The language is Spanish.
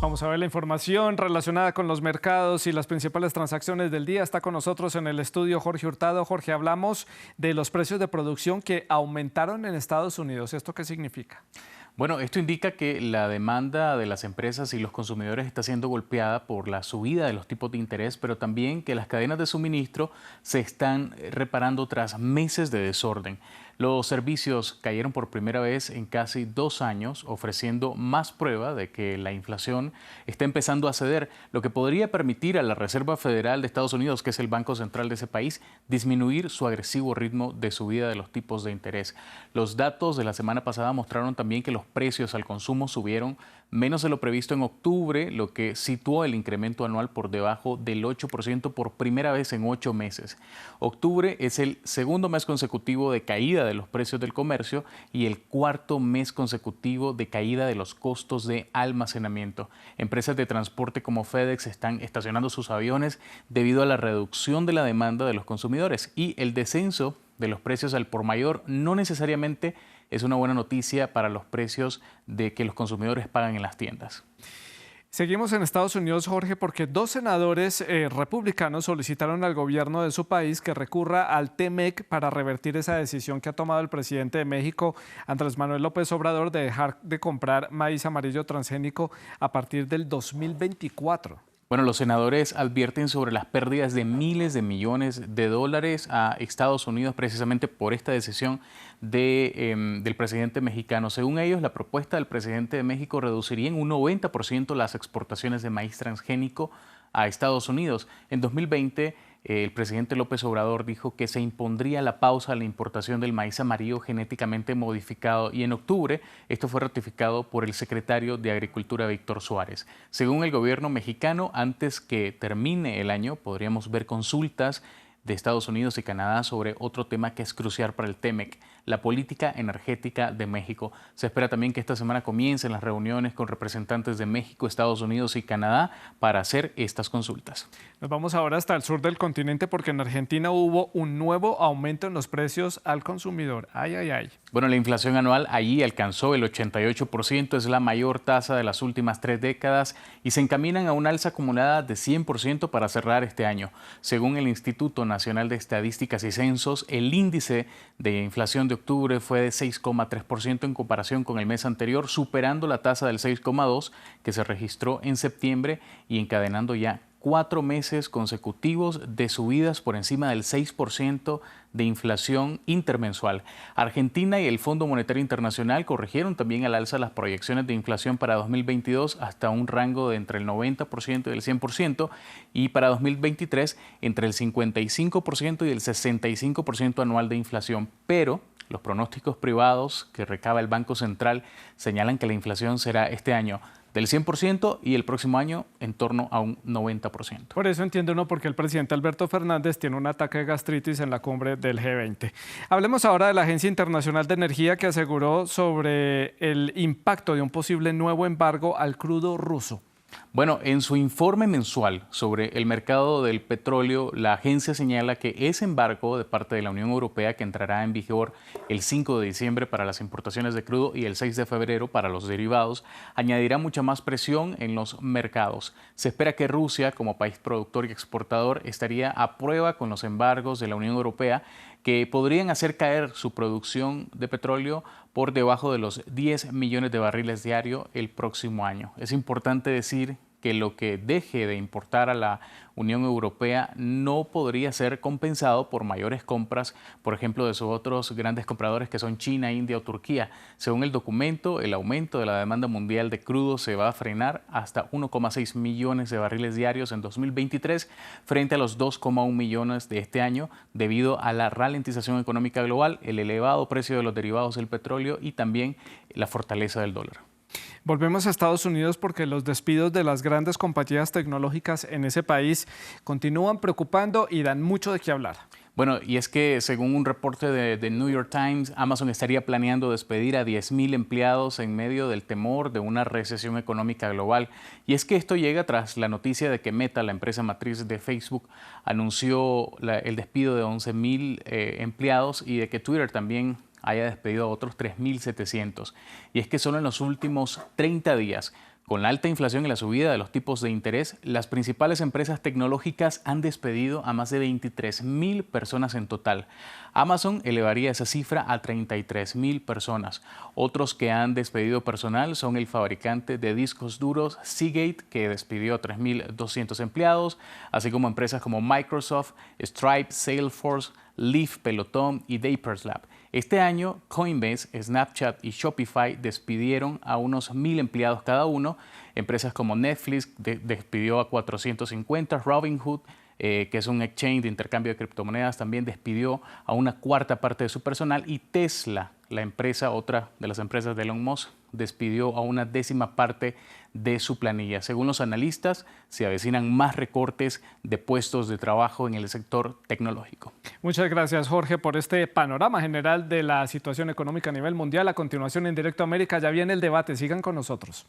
Vamos a ver la información relacionada con los mercados y las principales transacciones del día. Está con nosotros en el estudio Jorge Hurtado. Jorge, hablamos de los precios de producción que aumentaron en Estados Unidos. ¿Esto qué significa? Bueno, esto indica que la demanda de las empresas y los consumidores está siendo golpeada por la subida de los tipos de interés, pero también que las cadenas de suministro se están reparando tras meses de desorden. Los servicios cayeron por primera vez en casi 2 años, ofreciendo más prueba de que la inflación está empezando a ceder, lo que podría permitir a la Reserva Federal de Estados Unidos, que es el banco central de ese país, disminuir su agresivo ritmo de subida de los tipos de interés. Los datos de la semana pasada mostraron también que los precios al consumo subieron menos de lo previsto en octubre, lo que situó el incremento anual por debajo del 8% por primera vez en 8 meses. Octubre es el segundo mes consecutivo de caída de los precios del comercio y el cuarto mes consecutivo de caída de los costos de almacenamiento. Empresas de transporte como FedEx están estacionando sus aviones debido a la reducción de la demanda de los consumidores, y el descenso de los precios al por mayor no necesariamente es una buena noticia para los precios de que los consumidores pagan en las tiendas. Seguimos en Estados Unidos, Jorge, porque dos senadores republicanos solicitaron al gobierno de su país que recurra al TEMEC para revertir esa decisión que ha tomado el presidente de México, Andrés Manuel López Obrador, de dejar de comprar maíz amarillo transgénico a partir del 2024. Bueno, los senadores advierten sobre las pérdidas de miles de millones de dólares a Estados Unidos precisamente por esta decisión del presidente mexicano. Según ellos, la propuesta del presidente de México reduciría en un 90% las exportaciones de maíz transgénico a Estados Unidos. En 2020, el presidente López Obrador dijo que se impondría la pausa a la importación del maíz amarillo genéticamente modificado, y en octubre esto fue ratificado por el secretario de Agricultura, Víctor Suárez. Según el gobierno mexicano, antes que termine el año podríamos ver consultas de Estados Unidos y Canadá sobre otro tema que es crucial para el TEMEC, la política energética de México. Se espera también que esta semana comiencen las reuniones con representantes de México, Estados Unidos y Canadá para hacer estas consultas. Nos vamos ahora hasta el sur del continente porque en Argentina hubo un nuevo aumento en los precios al consumidor. Ay, ay, ay. Bueno, la inflación anual allí alcanzó el 88%, es la mayor tasa de las últimas 3 décadas y se encaminan a una alza acumulada de 100% para cerrar este año. Según el Instituto Nacional de Estadísticas y Censos, el índice de inflación de octubre fue de 6,3% en comparación con el mes anterior, superando la tasa del 6,2% que se registró en septiembre y encadenando ya 4 meses consecutivos de subidas por encima del 6% de inflación intermensual. Argentina y el Fondo Monetario Internacional corrigieron también al alza las proyecciones de inflación para 2022 hasta un rango de entre el 90% y el 100%, y para 2023 entre el 55% y el 65% anual de inflación. Pero los pronósticos privados que recaba el Banco Central señalan que la inflación será este año del 100% y el próximo año en torno a un 90%. Por eso entiende uno por qué el presidente Alberto Fernández tiene un ataque de gastritis en la cumbre del G20. Hablemos ahora de la Agencia Internacional de Energía, que aseguró sobre el impacto de un posible nuevo embargo al crudo ruso. Bueno, en su informe mensual sobre el mercado del petróleo, la agencia señala que ese embargo de parte de la Unión Europea, que entrará en vigor el 5 de diciembre para las importaciones de crudo y el 6 de febrero para los derivados, añadirá mucha más presión en los mercados. Se espera que Rusia, como país productor y exportador, estaría a prueba con los embargos de la Unión Europea, que podrían hacer caer su producción de petróleo por debajo de los 10 millones de barriles diarios el próximo año. Es importante decir que lo que deje de importar a la Unión Europea no podría ser compensado por mayores compras, por ejemplo, de sus otros grandes compradores que son China, India o Turquía. Según el documento, el aumento de la demanda mundial de crudo se va a frenar hasta 1,6 millones de barriles diarios en 2023 frente a los 2,1 millones de este año, debido a la ralentización económica global, el elevado precio de los derivados del petróleo y también la fortaleza del dólar. Volvemos a Estados Unidos porque los despidos de las grandes compañías tecnológicas en ese país continúan preocupando y dan mucho de qué hablar. Bueno, y es que según un reporte de New York Times, Amazon estaría planeando despedir a 10,000 empleados en medio del temor de una recesión económica global. Y es que esto llega tras la noticia de que Meta, la empresa matriz de Facebook, anunció el despido de 11,000 empleados, y de que Twitter también haya despedido a otros 3,700. Y es que solo en los últimos 30 días Con la alta inflación y la subida de los tipos de interés, las principales empresas tecnológicas han despedido a más de 23.000 personas en total. Amazon elevaría esa cifra a 33.000 personas. Otros que han despedido personal son el fabricante de discos duros Seagate, que despidió a 3.200 empleados, así como empresas como Microsoft, Stripe, Salesforce, Leaf, Peloton y Vaporslab. Este año, Coinbase, Snapchat y Shopify despidieron a unos 1.000 empleados cada uno. Empresas como Netflix despidió a 450, Robinhood, que es un exchange de intercambio de criptomonedas, también despidió a una cuarta parte de su personal, y Tesla, la empresa, otra de las empresas de Elon Musk, despidió a una décima parte de su planilla. Según los analistas, se avecinan más recortes de puestos de trabajo en el sector tecnológico. Muchas gracias, Jorge, por este panorama general de la situación económica a nivel mundial. A continuación, en Directo América, ya viene el debate. Sigan con nosotros.